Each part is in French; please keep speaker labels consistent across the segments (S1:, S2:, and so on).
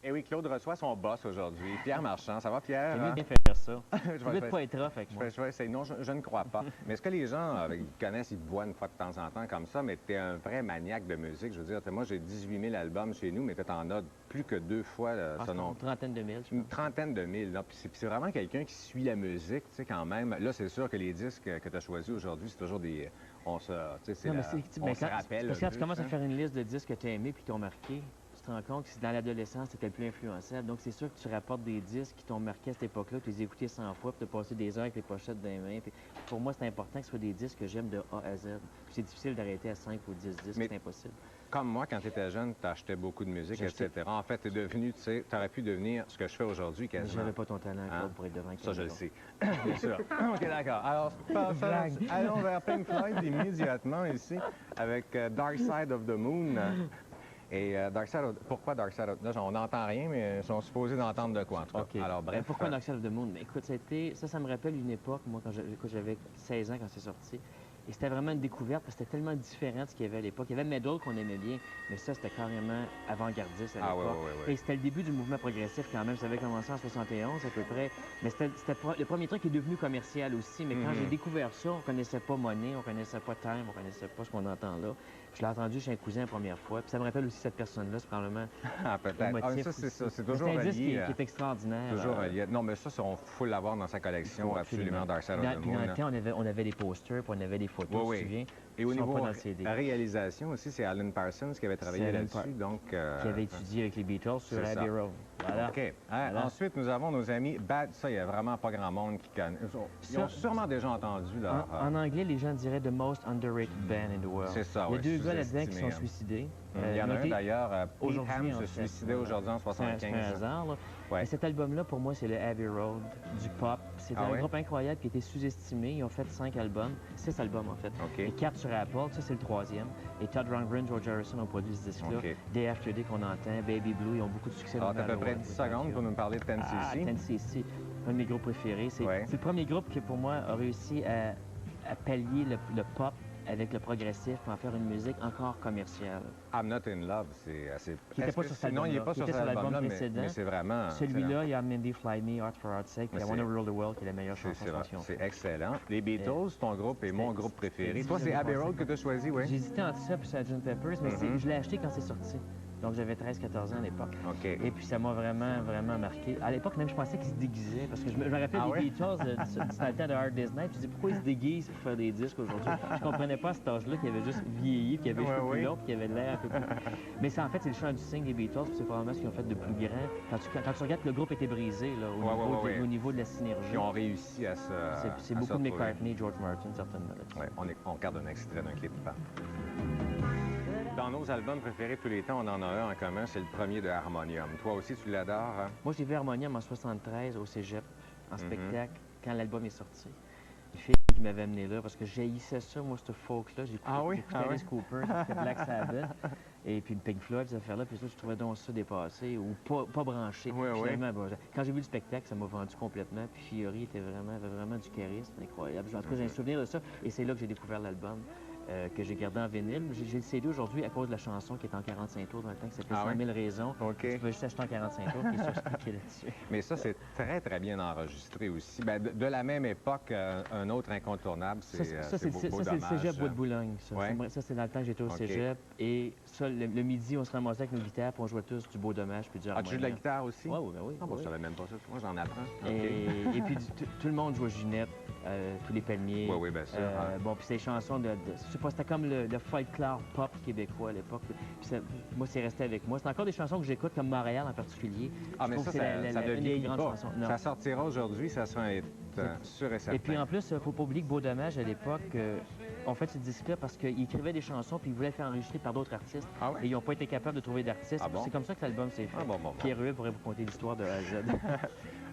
S1: Et oui, Claude reçoit son boss aujourd'hui, Pierre Marchand. Ça va, Pierre?
S2: C'est mieux de bien faire ça.
S1: Je
S2: Tu veux pas être rough avec moi.
S1: Je vais essayer. Non, je ne crois pas. Mais est-ce que les gens ils te connaissent, ils te voient une fois de temps en temps comme ça, mais tu es un vrai maniaque de musique? Je veux dire, moi, j'ai 18 000 albums chez nous, mais tu en as plus que 2 fois ce nombre.
S2: Une trentaine de mille, je
S1: Une
S2: pense.
S1: trentaine de mille. Puis c'est vraiment quelqu'un qui suit la musique, tu sais, quand même. Là, c'est sûr que les disques que tu as choisis aujourd'hui, c'est toujours des... On se, tu sais, c'est
S2: Non, mais
S1: on se rappelle
S2: parce que
S1: un
S2: quand tu
S1: peu,
S2: commences à
S1: hein.
S2: faire une liste de disques que tu as aimés puis qui t'ont marqué, tu te rends compte que c'est dans l'adolescence, c'était le plus influençable. Donc, c'est sûr que tu rapportes des disques qui t'ont marqué à cette époque-là, tu les as écoutés 100 fois, puis tu as passé des heures avec les pochettes dans les mains. Puis pour moi, c'est important que ce soit des disques que j'aime de A à Z. Puis c'est difficile d'arrêter à 5 ou 10 disques, c'est impossible.
S1: Comme moi, quand tu étais jeune, tu achetais beaucoup de musique, etc. En fait, tu es devenu, tu sais, tu aurais pu devenir ce que je fais aujourd'hui
S2: Mais
S1: quasiment.
S2: j'avais pas ton talent, Claude, pour être devant
S1: Ça, je le
S2: caméra.
S1: sais. Bien sûr. OK, d'accord. Alors, allons vers Pink Floyd immédiatement ici avec Dark Side of the Moon. Et pourquoi Dark Side of the Moon? Là, on n'entend rien, mais ils sont supposés d'entendre de quoi, en tout cas.
S2: OK.
S1: Alors, bref.
S2: Pourquoi Dark Side of the Moon? Mais écoute, ça me rappelle une époque, moi, quand j'avais 16 ans, quand c'est sorti. Et c'était vraiment une découverte, parce que c'était tellement différent de ce qu'il y avait à l'époque. Il y avait Metal qu'on aimait bien, mais ça, c'était carrément avant-gardiste à l'époque.
S1: Ah, oui.
S2: Et c'était le début du mouvement progressif quand même. Ça avait commencé en 71 à peu près. Mais c'était le premier truc qui est devenu commercial aussi. Mais quand j'ai découvert ça, on connaissait pas Money, on connaissait pas Time, on connaissait pas ce qu'on entend là. Je l'ai entendu chez un cousin la première fois. Puis ça me rappelle aussi cette personne-là, c'est probablement
S1: peut-être. Ah, ça, c'est ça. C'est toujours
S2: un disque qui
S1: relié.
S2: est extraordinaire.
S1: Toujours relié. Non, mais ça, on faut l'avoir dans sa collection, absolument, Dark Side of the
S2: Puis dans
S1: Moon.
S2: le temps, on avait des posters, puis on avait des photos, tu te souviens?
S1: Et au
S2: Ils sont
S1: niveau
S2: pas dans le CD.
S1: réalisation aussi, c'est Alan Parsons qui avait travaillé là-dessus, donc...
S2: Qui avait étudié avec les Beatles sur Abbey Road. Voilà.
S1: OK. Voilà. Ensuite, nous avons nos amis Bad... Ça, il n'y a vraiment pas grand monde qui connaît. Ils ont sûrement déjà entendu, là.
S2: En anglais, les gens diraient « the most underrated band in the world ».
S1: C'est ça, oui.
S2: Il y a deux gars là-dedans qui sont suicidés.
S1: Il y en a un, d'ailleurs, Pete Ham se suicidait aujourd'hui en 75.
S2: C'est un hasard, là.
S1: Ouais.
S2: Et cet album-là, pour moi, c'est le Abbey Road du pop. C'est un groupe incroyable qui a été sous-estimé. Ils ont fait 5 albums, 6 albums, en fait. Et 4 sur Apple, ça, c'est le 3e. Et Todd Rundgren, George Harrison ont produit ce disque-là. Day After Day qu'on entend, Baby Blue, ils ont beaucoup de succès.
S1: Alors, tu as à peu près 10 secondes pour nous parler de 10cc.
S2: Ah, 10cc, un de mes groupes préférés. C'est le premier groupe qui, pour moi, a réussi à pallier le pop avec le progressif pour en faire une musique encore commerciale.
S1: I'm Not in Love, c'est assez...
S2: Qui n'était pas sur cet album-là.
S1: Non, il n'est pas sur cet album-là, mais c'est vraiment...
S2: Celui-là, il y a Mindy Fly Me, Art for Art's Sake, puis I Wanna Rule the World, qui est la meilleure chanson de chanson.
S1: C'est excellent. Les Beatles, ton groupe est mon groupe préféré. Toi, c'est Abbey Road que tu as choisi, oui?
S2: J'ai hésité entre ça et Sgt. Pepper's, mais je l'ai acheté quand c'est sorti. Donc, j'avais 13-14 ans à l'époque.
S1: OK.
S2: Et puis, ça m'a vraiment, vraiment marqué. À l'époque, même, je pensais qu'ils se déguisaient. Parce que je me rappelle des Beatles du temps de Hard Day's Night. Je me disais, pourquoi ils se déguisent pour faire des disques aujourd'hui? Je comprenais pas à cet âge-là qu'il avait juste vieilli, qu'il avait les cheveux plus longs, puis qu'il avait l'air un peu plus... Mais c'est en fait, c'est le chant du cygne des Beatles, puis c'est probablement ce qu'ils ont fait de plus grand. Quand tu regardes que le groupe était brisé, là, au niveau de la synergie.
S1: Ils ont réussi à se...
S2: C'est beaucoup de McCartney, George Martin, certainement.
S1: Oui, on regarde un extrait d'un clip. Dans nos albums préférés de tous les temps, on en a un en commun, c'est le premier de Harmonium. Toi aussi, tu l'adores? Hein?
S2: Moi, j'ai vu Harmonium en 73 au Cégep, en spectacle, quand l'album est sorti. Une fille qui m'avait amené là, parce que j'haïssais ça, moi, ce folk-là. J'écoutais Alice Cooper, j'écoutais Black Sabbath, et puis Pink Floyd, ces affaires-là. Puis là, je trouvais donc ça dépassé ou pas branché. Finalement, quand j'ai vu le spectacle, ça m'a vendu complètement. Puis Fiori avait vraiment du charisme, incroyable. En tout cas, j'ai un souvenir de ça, et c'est là que j'ai découvert l'album. Que j'ai gardé en vinyle. J'ai le CD aujourd'hui à cause de la chanson qui est en 45 tours dans le temps, qui s'appelle 100 000 raisons. Tu peux juste acheter en 45 tours, qui est surstické là-dessus.
S1: Mais ça, c'est très, très bien enregistré aussi. Ben, de la même époque, un autre incontournable, c'est
S2: le Cégep Bois de Boulogne. Ça, c'est dans le temps que j'étais au Cégep. Et ça, le midi, on se ramassait avec nos guitares, puis on jouait tous du Beau Dommage, puis du Harmonium.
S1: As-tu joué de la guitare aussi?
S2: Oui.
S1: Ah, bon, je savais même pas ça. Moi, j'en apprends.
S2: Et puis, tout le monde jouait Ginette, tous les palmiers.
S1: Oui, bien sûr.
S2: Bon, puis ces chansons c'était comme le folklore pop québécois à l'époque. Moi, c'est resté avec moi. C'est encore des chansons que j'écoute, comme Montréal en particulier.
S1: Ah, mais ça devient pas. Ça sortira aujourd'hui, ça sera un hit, sûr et certain.
S2: Et puis en plus, il ne faut pas oublier que Beau Dommage, à l'époque, ont fait ce disque-là parce qu'ils écrivaient des chansons puis ils voulaient le faire enregistrer par d'autres artistes. Et ils n'ont pas été capables de trouver d'artistes. C'est comme ça que l'album s'est fait. Pierre Huet pourrait vous conter l'histoire de A à Z.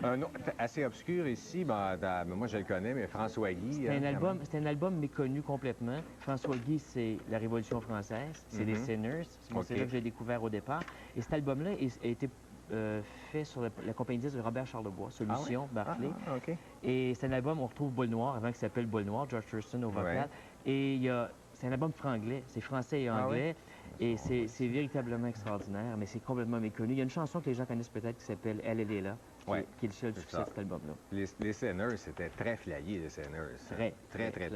S1: Un autre assez obscur ici, moi je le connais, mais François Guy...
S2: C'était un album méconnu complètement. François Guy, c'est la Révolution française, c'est les Sinners. C'est là que j'ai découvert au départ. Et cet album-là a été fait sur la compagnie disque de Robert Charlebois, Solution, Barclay. Et c'est un album, on retrouve Boule Noire, avant qu'il s'appelle Boule Noire, George Thurston au vocal. Et il y a c'est un album franglais, c'est français et
S1: Ah oui?
S2: anglais, et c'est véritablement extraordinaire, mais c'est complètement méconnu. Il y a une chanson que les gens connaissent peut-être qui s'appelle Elle est là,
S1: Ouais,
S2: qui est le seul
S1: c'est
S2: succès
S1: ça.
S2: de cet album-là.
S1: Les Sinners, c'était très flyé, les Sinners.
S2: Très
S1: Très.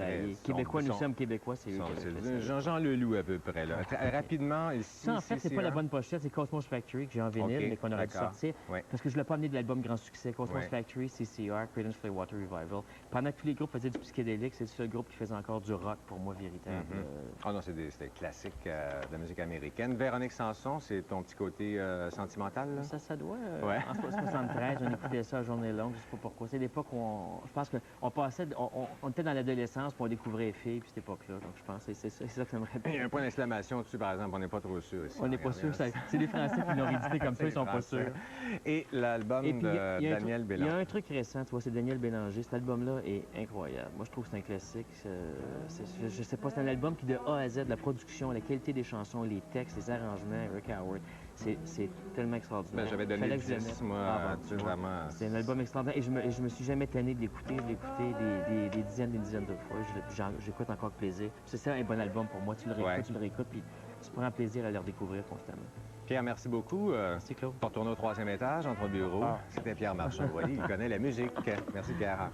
S2: Québécois, nous sommes Québécois, c'est eux qui avaient fait ça.
S1: Jean Leloup, à peu près, là. Rapidement, ici...
S2: Ça, en fait, c'est pas la bonne pochette, c'est Cosmos Factory que j'ai en vinyle,
S1: OK,
S2: mais qu'on aurait dû
S1: d'accord.
S2: sortir.
S1: Ouais.
S2: Parce que je voulais pas amener de l'album grand succès. Cosmos
S1: Ouais.
S2: Factory, CCR, Creedence Clearwater Revival. Pendant que tous les groupes faisaient du psychédélique, c'est le seul groupe qui faisait encore du rock pour moi, véritable.
S1: Ah non, c'était classique de la musique américaine. Véronique Sanson, c'est ton petit côté sentimental, là?
S2: Ça doit.
S1: Ouais.
S2: En 73, on écoutait ça à journée longue, je sais pas pourquoi. C'est l'époque où je pense qu'on passait, on était dans l'adolescence, puis on découvrait les filles, puis cette époque-là. Donc je pense que c'est ça que ça me
S1: Il y a
S2: rappelle.
S1: un point d'exclamation dessus, par exemple, on n'est pas trop sûr ici.
S2: On n'est pas sûr. C'est les Français qui l'ont édité comme ça, ils sont pas sûrs.
S1: Et l'album
S2: Et puis,
S1: de
S2: il y a un
S1: Daniel
S2: truc- Il y a
S1: Bélanger.
S2: un truc récent, tu vois, c'est Daniel Bélanger. Cet album-là est incroyable. Moi, je trouve que c'est un classique. Je sais pas, c'est un album qui, de A à Z, la production, la qualité des chansons, les textes, les arrangements, Rick Howard, c'est tellement extraordinaire.
S1: Ben, j'avais donné
S2: Fallait
S1: le
S2: que je le
S1: 10,
S2: mette.
S1: moi,
S2: Bon,
S1: tu sais,
S2: tu vois.
S1: vraiment...
S2: C'est un album extraordinaire et je me suis jamais tanné de l'écouter. Je l'ai écouté des dizaines de fois. J'écoute encore avec plaisir. C'est ça un bon album pour moi. Tu le réécoutes,
S1: Ouais.
S2: tu le réécoutes, puis tu prends plaisir à le redécouvrir constamment.
S1: Pierre, merci beaucoup.
S2: Merci, Claude.
S1: Pour retourner au 3e étage, entre bureaux. C'était Pierre Marchand. Vous voyez, il connaît la musique. Merci, Pierre.